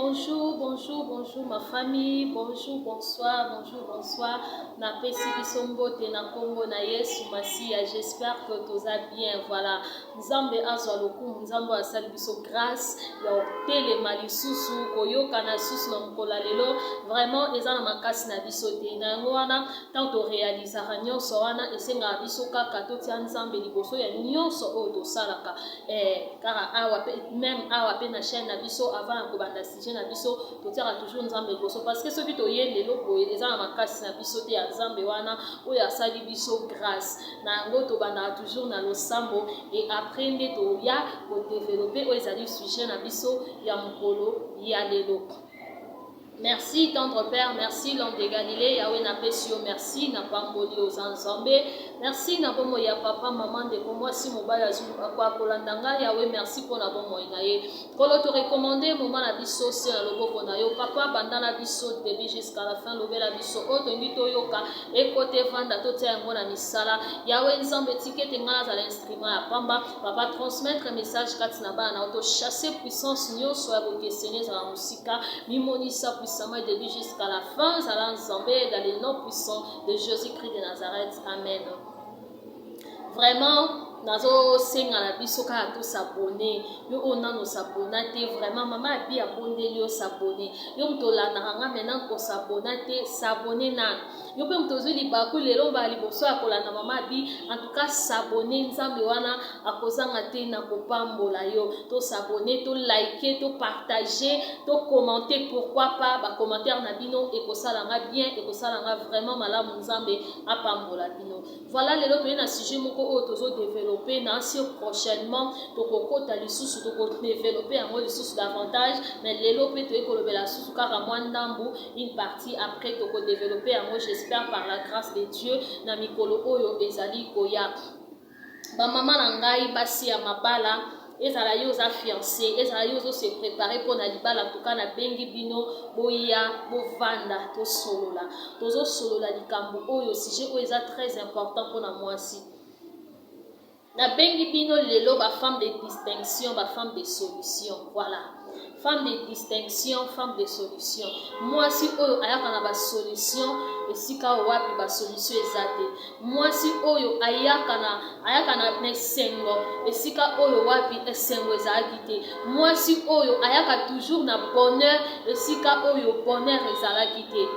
bonjour, bonjour, bonjour ma famille, bonjour, bonsoir, bonjour, bonsoir. Na pesi bisombo te na kombo na Yesu Masiya. J'espère que tout va bien. Voilà. Nzambe azwa lokumu, nzambe asali biso grâce ya otelema lisusu koyoka na susu na mkola lelo. Vraiment eza na makasi na biso te. Na yango wana tant to réalisera nyonso wana esenga biso kaka totia nzambe liboso ya nyonso oyo tosalaka. Kara awa pe même awa pe na chaîne na biso avant kobanda sujet na biso totiaka toujours nzambe liboso parce que soki toye lelo boye eza na makasi na biso te ya nzambe wana oyo asali biso grâce na yango tobandaka toujours na losambo et après nde toya kodevelope oyo ezali sujet na biso ya mokolo ya lelo. Merci tendre Père, merci l'homme de Galilée, Yahweh na pesio, merci na pamboli aux ensemble, merci na bomo ya papa maman de moi si mobile azulu akwa kolandanga, Yahweh merci pour na bomo inaye. Kolo te recommander moment na biso c'est na loboko na yo papa banda na biso début jusqu'à la fin lobela biso oto ngito yoka et côté vanda to tia ngo na misala, Yahweh nzambe tikete ngala za l'instrument ya pamba, papa transmettre message katina bana auto chasser puissance nyonso ya bokesene za musika, mimonisa puissamment début jusqu'à la fin, ça ensemble dans les noms puissants de Jésus-Christ de Nazareth. Amen. Vraiment, nazo senga na biso ka to s'abonner yo ona no s'abonner te vraiment maman a bien abonné yo s'abonner yo mtola na nga maintenant ko s'abonner te s'abonner na yo pe mtozo li ba ko lelo ba liboso akola na maman bi en tout cas s'abonner nzambe wana akozanga te na kopambola yo to s'abonner to liker to partager to commenter pourquoi pas ba commentaire na bino et ko salanga bien et ko salanga vraiment malamu nzambe apambola bino. Voilà lelo to na sujet moko o tozo développer na prochainement tokokota lisusu tokodévelopper yango lisusu davantage mais lelo pe toyekolobela lisusu kaka mwa ndambu une partie après tokodévelopper yango j'espère par la grâce de Dieu na mikolo oyo ezali koya. Bamama na ngai basi ya mabala ezala yo za fiancé ezala yo zo se préparer pour na libala tuka na bengi bino boya bovanda to solola tozo solola likambo oyo sujet oyo eza très important pour na mwasi. Na bengi bino lelo ba femme de distinction, ba femme de solution. Voilà. Femme de distinction, femme de solution. Moi si oyo ayaka na ba solution esika wapi ba solution ezate. Moi si oyo ayaka na nesengo esika oyo wapi esengo ezaki te. Moi si oyo ayaka toujours na bonheur esika oyo bonheur ezalaki te.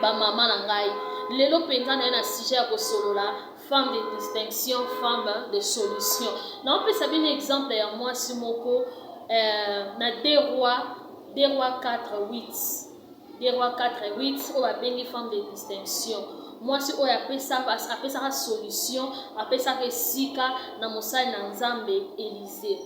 Ba mama na ngai lelo penza na sujet ya kosolola femme de distinction, femme de solution. Non, on peut savoir un exemple à moi, Simoko, na 2 rois 4:8. 2 rois 4:8, on va bien femme de distinction. Moi, si on appelle ça solution, appelle ça sika na mosai na nzambe Élysée.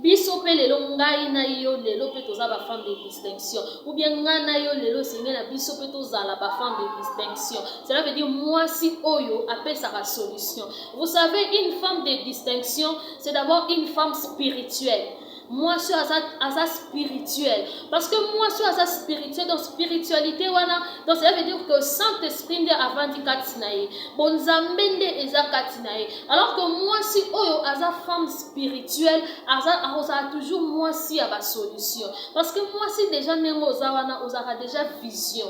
Biso pe lelo ngai na yo lelo pe toza ba femme de distinction ou bien ngai na yo lelo singa na biso pe tozala ba femme de distinction. Cela veut dire moi si oyo appelle ça la solution. Vous savez une femme de distinction c'est d'abord une femme spirituelle. Moi suis asa spirituel parce que moi suis asa spirituel dans spiritualité wana donc ça veut dire que Saint-Esprit nde avant di katinaye bonzambe nde eza katinaye alors que moi si oyo asa femme spirituelle asa toujours moi si a ba solution parce que moi si déjà nengo oza wana ozaka déjà vision.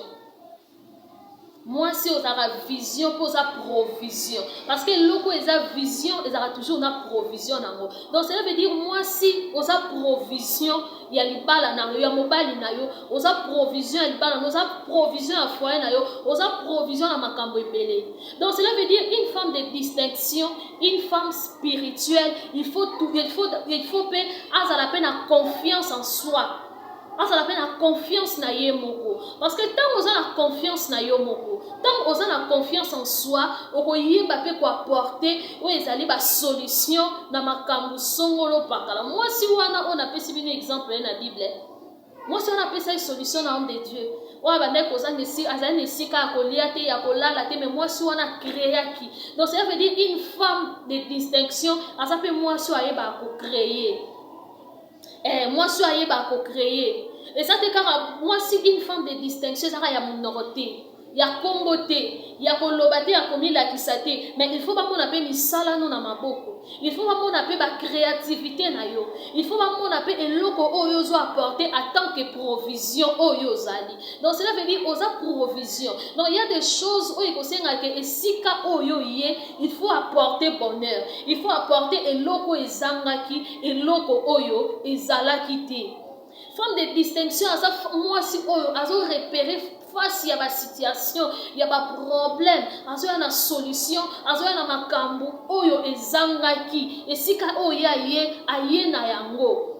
Moi si on a vision pour sa provision parce que loko eza vision ezaka toujours na provision nango donc cela veut dire moi si on a provision ya libala na yo ya mobali na yo oza provision ya libala oza provision ya foyer na yo oza provision na makambo ebele donc cela veut dire une femme de distinction une femme spirituelle il faut pe azala pe na confiance en soi. Ça la peine la confiance na ye moko parce que tant on a la confiance na yo moko tant on a la confiance en soi okoyeba pe ko apporter o ezali ba solution na makambo songolo pakala. Moi si wana on a pesi bien exemple na Bible moi si on a pesi solution na homme de Dieu wa bande ko za nesi azali nesika kolia te ya kolala te mais moi si wana créer qui donc ça veut dire une femme de distinction asa pe moi si ayeba ko créer moi si ayeba ko créer. Et ça te car moi si une femme de distinction ça y a minorité ya kombote ya kolobate ya komila kisate, mais il faut pas mon appel misala non na maboko, il faut pas mon appel ba créativité na yo, il faut pas mon appel eloko oyo zo apporter en tant que provision oyo zali. Donc cela veut dire oza provision. Donc il y a des choses oyo kosenga ke esika oyo ye, il faut apporter bonheur, il faut apporter eloko ezangaki, eloko oyo ezalaki te. Femme de distinction, moi si oyo azo repérer face à ma situation, il y a pas problème, azo y a une solution, azo y a na makambu oyo ezangaki, esika oyo aye na yango.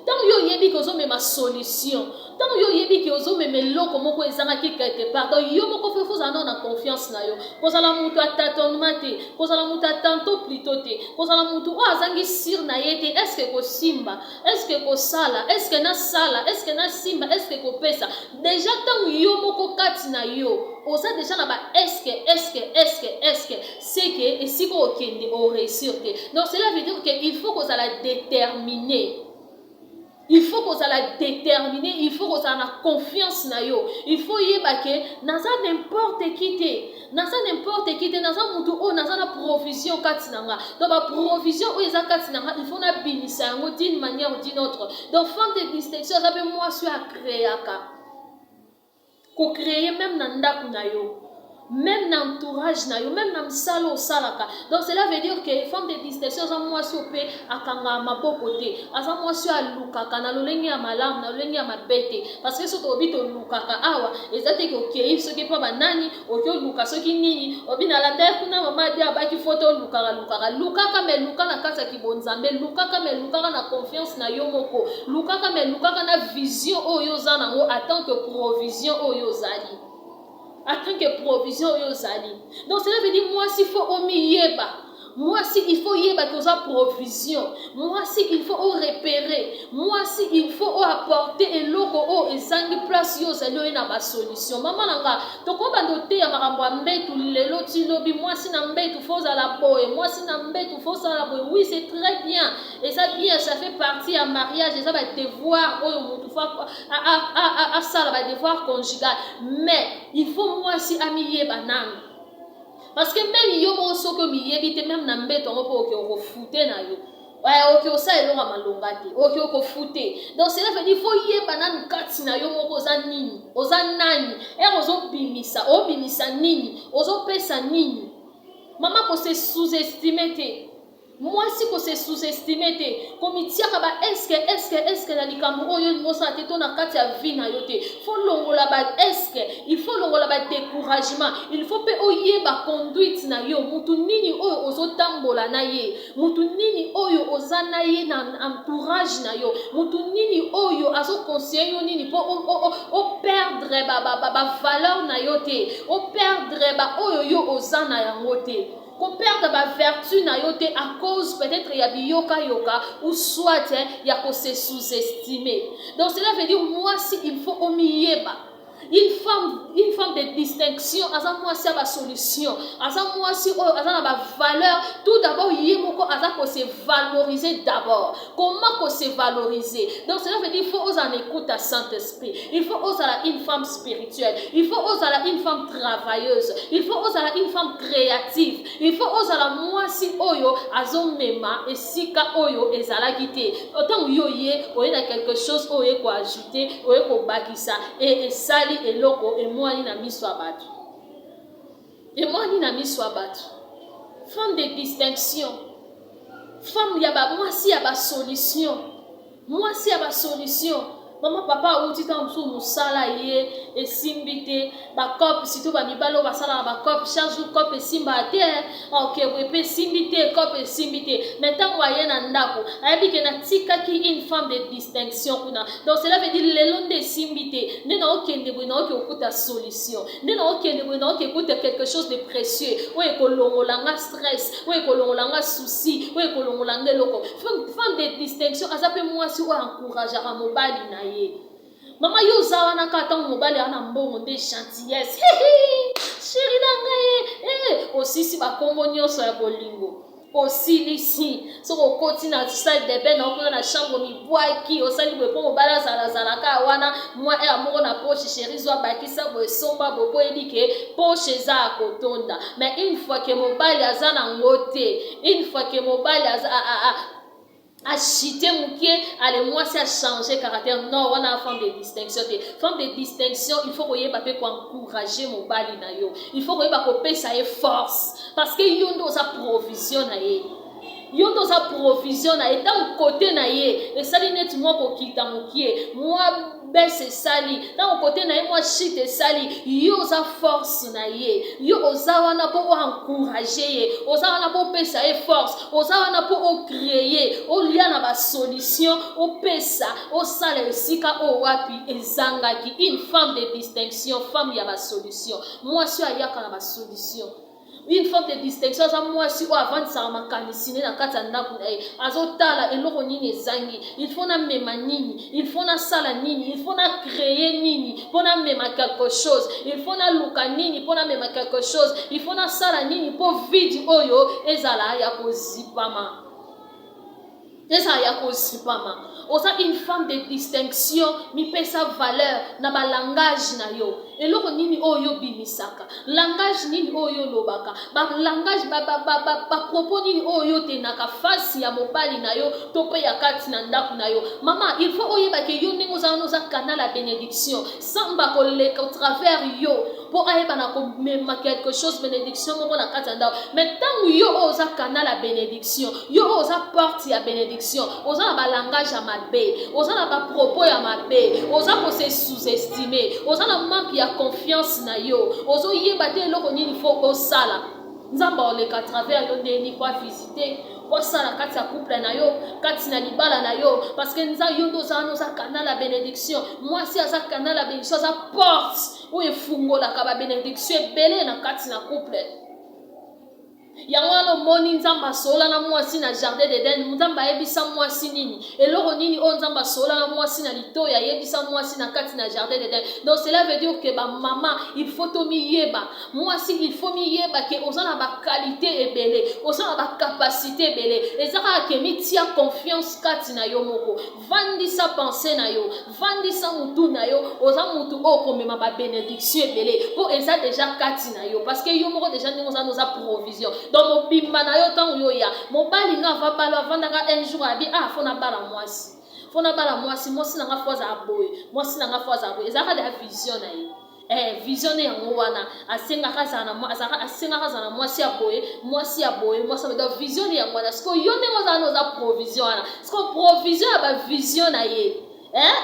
Tant yo yebi que ozo ma solution, tant yo yebi que ozo me loko moko ezangaki quelque part, donc yo moko faut avoir na confiance na yo. Kozala mutu atatonnement te, kozala mutu atanto plutôt te, kozala mutu o azangi sir na yete, est-ce que ko simba, est-ce que ko sala, est-ce que na sala, est-ce que na simba, est-ce que ko pesa. Déjà tant yo moko kati na yo, oza déjà na ba est-ce que c'est que et si ko okende o réussir te. Donc cela veut dire que il faut qu'on la déterminer. Il faut qu'on la déterminer, il faut qu'on ait confiance na yo. Il faut yeba ke naza n'importe qui te, naza n'importe qui te, naza mutu o naza na provision katinanga. Donc ba provision o eza katinanga, il faut na binisa yango d'une manière ou d'une autre. Donc femme de distinction, ça veut moi suis à créer aka. Ko créer même na ndaku na yo. Même dans l'entourage, même dans le salon, salaka. Donc cela veut dire que femme de distinction, ça moi si opé akanga mabokote, asa moi si alukaka na lolengi ya malam, na lolengi ya mabete. Parce que soto obito lukaka awa, ezate ko kei soki pa banani, okyo luka soki nini, obi na la terre kuna mama dia baki photo lukaka me luka na kasa ki bonzambe, lukaka me lukaka na confiance na yo moko, lukaka me lukaka na vision oyo zana ngo en tant que provision oyo zali. En tant que provision yozali. Donc cela veut dire moi s'il faut omiyeba, moi si il faut yeba que ça provision, moi si il faut repérer, moi si il faut apporter et loko o esangi place yozali na ba solution. Maman nanga to ko bandote ya makambo mbetu lelo tilobi moi si na mbetu foza la boye, moi si na mbetu foza la boye. Oui, c'est très bien. Et ça bien, ça fait partie à mariage, et ça va devoir à ça va devoir conjugal. Mais il faut moi si amiye banang. Parce que même yo mo so ko mi yebite même na mbeto ngo po ko fute na yo. Ouais, OK, ça est longa malongati. OK, ko fute. Donc cela veut dire faut yeba nan kati na yo moko za nini. Oza nani? Et ozo bimisa, o bimisa nini? Ozo pesa nini? Maman ko se sous-estimer te. Moi si ko se sous-estimer te, komitia ka ba est-ce que la likambo oyo mosa te to na kati ya vie na yo te. Faut longola ba est-ce que il faut longola ba découragement, il faut pe oyeba conduite na yo, mutu nini oyo ozotambola na ye, mutu nini oyo ozana ye na entourage na yo, mutu nini oyo azo conseiller yo nini po o perdre ba valeur na yo te, o perdre ba oyo yo ozana yango te. Qu'on perde ma vertu na yote à cause peut-être ya biyoka yoka ou soit ya ko se sous-estimer. Donc cela veut dire moi si il faut omiyeba. Une femme de distinction, asa moi si ba solution, asa moi si asa ba valeur, tout d'abord yemoko asa ko se valoriser d'abord. Comment ko se valoriser? Donc cela veut dire il faut oser en écoute à Saint-Esprit. Il faut oser une femme spirituelle, il faut oser une femme travailleuse, il faut oser une femme créative, il faut oser moi si oyo azomema et sika oyo ezalaki te. Autant yo ye, oye a quelque chose oye ko ajouter, oye ko bakisa et sali et loko et moi ni na miswa batu. Et moi ni na miswa batu. Femme de distinction. Femme yaba moi si yaba solution. Moi si yaba solution. Maman papa outi tant sou musala ye et simbite ba cop si tout ba mibalo ba sala ba cop chaque jour cop et simba terre. OK, we pe simbite cop et simbite. Maintenant moyen na ndako. Ayabi ke na tika ki une femme de distinction kuna. Donc cela veut dire le long de simbite. Ne na okende bo na okuta solution. Ne na okende bo na okuta quelque chose de précieux. Oye kolongolanga stress, oye kolongolanga souci, oye kolongolanga loko. Femme de distinction azape moi si o encourager à mobali na Maman yo zawana kata mobali ana mbongo nde gentillesse. Chérie na ngai aussi si ba kombo nyonso ya bolingo. aussi ici so ko koti na salle de bain na na chambre mi boaki osali bo po bala zala ka wana moi e amoko na poche chérie zo bakisa bo somba bo po edike poche za kotonda mais une fois que mobali azana ngote une fois que mobali a chité moukier allez moi c'est à changer caractère non on a femme de distinction femme de distinction il faut que pas encourager mobali na yo il faut que pas couper ça et force parce que yo ndo za provision na ye yo ndo za provision na ye dans côté na ye et ça net moi ko kita moukier moi baisse sali dans côté na ye moi chite sali yo za force na ye yo ozawana po encourager ye ozawana po pesa e force ozawana po créer o lia na ba solution o pesa o sala esika o wapi ezangaki une femme de distinction femme ya ba solution moi si ayaka na ba solution une femme de distinction ça moi si o avant ça makanisine na kata ndaku azotala eloko nini ezangi il faut na mema nini il faut na sala nini il faut na créer nini pour na mema quelque chose il faut na luka nini pour na mema quelque chose il faut na sala nini pour vide oyo ezala ya kozipama ezala ya kozipama oza une femme de distinction mi pesa valeur na ba langage na yo eloko nini oyo bimisaka langage nini oyo lobaka ba langage ba propos nini oyo tenaka face ya mobali na yo to pe ya kati na ndaku na yo mama il faut oyeba ke yo ndenge oza canal la bénédiction samba ko le au travers yo pour ayeba na ko mema quelque chose bénédiction moko na kati ndaku mais tant yo oza canal la bénédiction yo oza porte ya bénédiction oza na ba langage ya mabe oza na ba propos ya mabe oza ko se sous-estimer oza na manque ya confiance na yo ozo yeba te eloko nini faut osala nzamba oleka à travers yo ndeni kwa visiter kwa sala kati ya couple na yo kati na libala na yo parce que nza yo ndo za canal la bénédiction moi si aza canal la bénédiction za porte ou efungola ka ba bénédiction ebele na kati na couple yango moni nzamba sola na mwasi na jardin d'Eden nzamba yebisa mwasi nini eloko nini o nzamba sola na mwasi na litoya yebisa mwasi na kati na jardin d'Eden donc cela veut dire que ba maman il faut to mi yeba mwasi il faut mi yeba que ozana ba qualité ebele ozana ba capacité ebele ezaka ke mi tia confiance kati na yo moko vandi sa pensée na yo vandi sa mutu na yo oza mutu o komema ba bénédiction ebele po eza déjà kati na yo parce que yo moko déjà ndingo za provision donc mobimba na yo tango yo ya mobali no ava balo avandaka un jour abi fona bala mwasi mwasi nanga foza aboye mwasi nanga foza aboye ezaka da vision na ye vision yango wana asengaka zana mwasi aboye donc vision yango wana siko yo ndenge oza provision wana siko provision ya ba vision na ye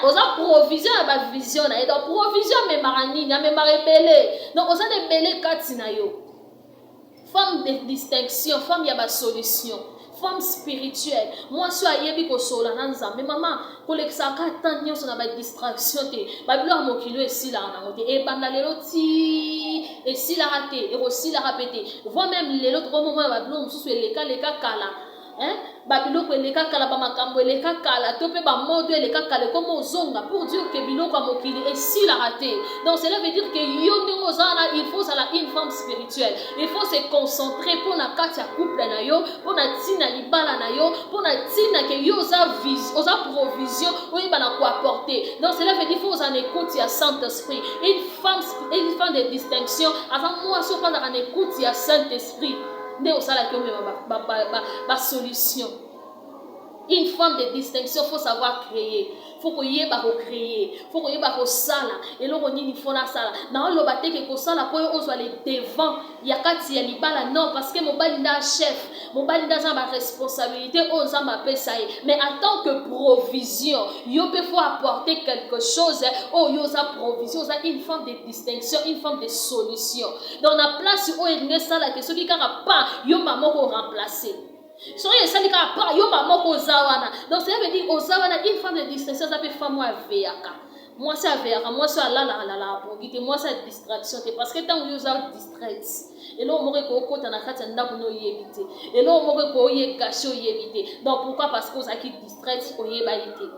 oza provision ya ba vision na ye donc provision memaka nini amemaka ebele donc oza na ebele kati na yo femme de distinction, femme ya ba solution, femme spirituelle. Moi si ayebi ko sola na nzambe mama kolekisa ka tan nyonso na ba distraction te. Ba bilo mokilo esila na ngote e banda lelo ti esila raté e osila rapete. Voi même lelo to moment ba bilo mususu eleka kala. Babiloko eleka kala ba makambo eleka kala to pe ba modo eleka kala comme ozonga pour dire que biloko mokili esila raté. Donc cela veut dire que yo ndingo ozana il faut sala une femme spirituelle. Il faut se concentrer pour na kati ya couple na yo, pour na tina libala na yo, pour na tina que yo oza provision ou ba na ko apporter. Donc cela veut dire il faut en écoute ya Saint-Esprit. Une femme de distinction avant moi so pas en écoute ya Saint-Esprit. Nde osala ki ba solution. Une femme de distinction faut savoir créer. Faut que yeba ko créer, faut que yeba ko sala eloko nini fona sala na lo bateke ko sala po ozwa le devant ya kati ya libala non parce que mobali nda chef mobali nda za ba responsabilité oza ma pesa mais en tant que provision yo peut faut apporter quelque chose yo za provision za une femme de distinction une femme de solution dans la place où il ne sala que ce qui kara pas yo maman ko remplacer. So ye sali ka pa yo maman ko zawana donc ça veut dire ozawana une femme de distinction ça peut femme moi veaka moi ça veaka moi ça la pour quitter moi ça distraction parce que tant yo za distraite et là on m'aurait ko kota na kati ndaku no yebite et là on m'aurait ko ye caché yebite donc pourquoi parce que ça qui distraite ko yeba ite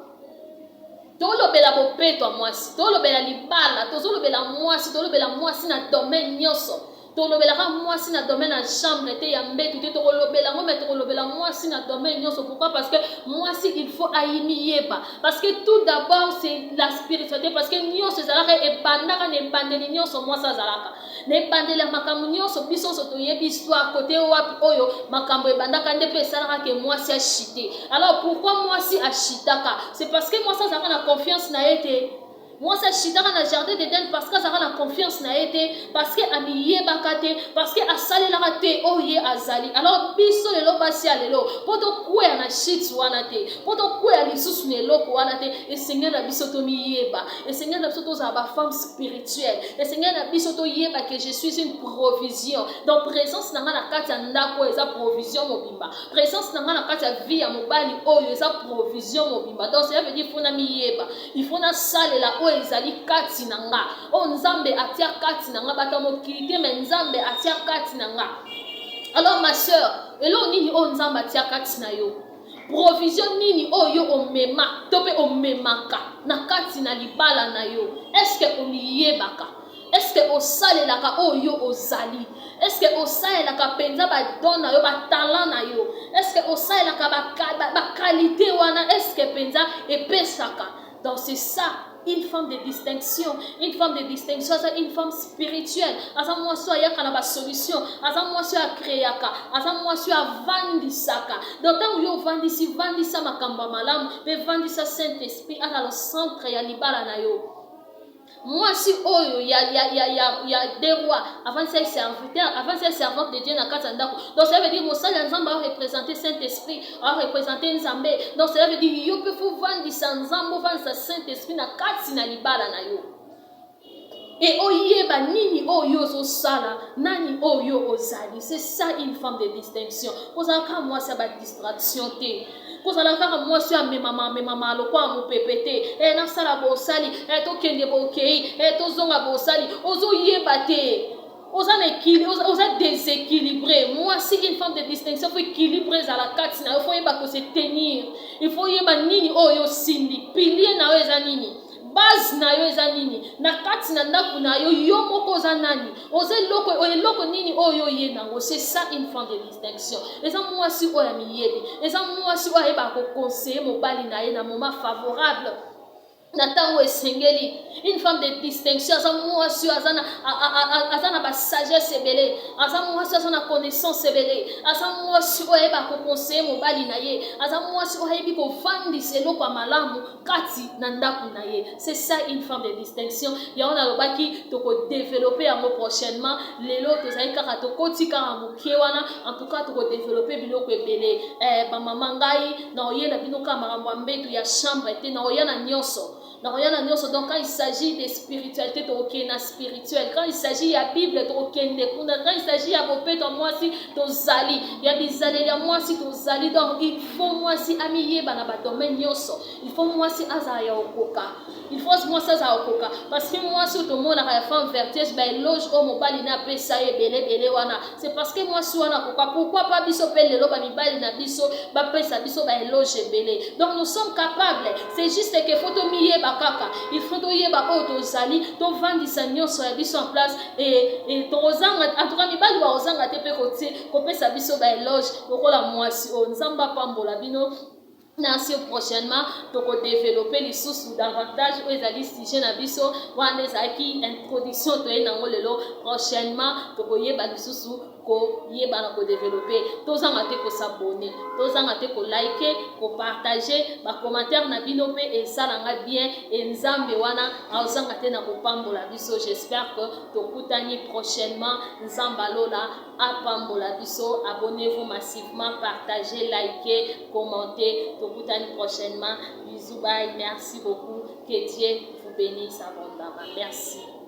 tolobela bopeto mwasi tolobela libala tolobela mwasi na domaine nyonso tolobelaka mwasi na domaine na chambre te ya mbetu te tokolobela ngo mais tokolobela mwasi na domaine nyonso. Pourquoi? Parce que mwasi il faut ayimi yeba, parce que tout d'abord c'est la spiritualité, parce que nyonso ezalaka ebandaka na ebandeli nyonso mwasi azalaka na ebandeli makambo nyonso biso so toyebi histoire côté wapi oyo makambo ebandaka nde pe esalaka ke mwasi ashite. Alors pourquoi mwasi ashitaka? C'est parce que mwasi azalaka na confiance na ye te. Moi, c'est chitaka na jardin d'Éden parce que ça a la confiance na été, parce que amiye bakate, parce que asale la rate oye azali. Alors biso le lo basi alelo, poto kwe na shit wana te, poto kwe ali susu ne lo ko wana te. Et Seigneur na biso to miyeba, et Seigneur na biso to za ba femme spirituelle, et Seigneur na biso to yeba que je suis une provision. Donc présence na na kati ya ndako eza provision mobimba, présence na na kati ya vie ya mobali oyo eza provision mobimba. Donc ça veut dire faut na miyeba, il faut na sale la ezali kati na nga o nzambe atia kati na nga bata mokili te mais nzambe atia kati na nga. Alors ma sœur, elo nini o nzambe atia kati na yo? Provision nini oyo omema to pe omemaka na kati na libala na yo? Est-ce que oliyebaka? Est-ce que osalelaka oyo ozali? Est-ce que osalelaka penza ba don na yo, ba talent na yo? Est-ce que osalelaka ba qualité wana? Est-ce que penza epesaka? Donc c'est ça une femme de distinction, une femme de distinction, c'est une femme spirituelle. Asa moi so ya kana ba solution, asa moi so ya créaka, asa moi so ya vandisaka. Donc tant yo vandisa makamba malamu, be vandisa Saint-Esprit à le centre ya libala na yo. Moi si oyo ya des rois avant c'est serviteur, avant c'est servante de Dieu na katandako. Donc ça veut dire mon sala nzamba va représenter Saint-Esprit, va représenter Nzambe. Donc ça veut dire yo peut faut vendre sa nzambo, vendre sa Saint-Esprit na kati na libala na yo. Et oyeba nini oyo zo sala, nani oyo ozali. C'est ça une femme de distinction. Pour ça quand moi c'est pas distraction te. Pour ça là moi je suis maman lo kwa mo pepete e na sala bo sali e to kende bo kei e to zonga bo sali ozo yeba te oza déséquilibré. Moi si une femme de distinction faut équilibrer à la carte na il faut yeba ko se tenir, il faut yeba nini oyo sindi pilier na yo eza nini, base na yo eza nini, na kati na ndako na yo yo moko za nani, oze loko nini oyo ye nango. C'est ça une femme de distinction. Eza mwasi oyo miyebi, eza mwasi oyo ayeba ko conseiller mobali na ye na moment favorable. Natango esengeli, une femme de distinction, asa mwasi azana ba sagesse ebele, asa mwasi azana connaissance ebele, asa mwasi oyo ayeba ko conseiller mobali na ye, asa mwasi oyo ayebi ko vandisa eloko malamu kati na ndako na ye. C'est ça une femme de distinction. Ya on a lobaki to ko développer yango prochainement. Lelo tozali kaka to koti kaka mokie wana, en tout cas to ko développer biloko ebele. Ba mama ngai na oyela bino ka makambo mbetu ya chambre te na oyana nyonso. Donc quand il s'agit de spiritualité, tu es na spirituel. Quand il s'agit de Bible, tu es quand il s'agit de bopé, tu moi si tu zali. Il y a des années, moi si tu zali. Donc il faut moi si amiye bana ba domaine nyoso. Il faut moi si azaya okoka. Il faut moi ça za okoka. Parce que moi si tout le monde a femme vertueuse, ben loge au mobile na pe ça e bele wana. C'est parce que moi si wana okoka. Pourquoi pas biso pele lo ba mibali na biso ba pe sa biso ba loge belé. Donc nous sommes capables. C'est juste que photo miye kaka il faut yeba auto zali to vandisa nyonso ya biso en place et to ozanga en tout cas mibali ba ozanga te pe ko pesa biso ba éloge lokola mwasi o nzamba pambola bino. Merci prochainement pour développer les sources davantage aux sujet na biso wana ezaki introduction to enango lelo prochainement pour yeba les sources ko yeba na ko développer tozanga te ko s'abonner tozanga te ko liker ko partager ba commentaire na bino pe et ça langa bien et nzambe wana azanga te na ko pambola biso. J'espère que to kutani prochainement nzamba lola a pambola biso. Abonnez-vous massivement, partagez, likez, commentez. To kutani prochainement. Bisous, bye, merci beaucoup, que Dieu vous bénisse abondamment. Merci.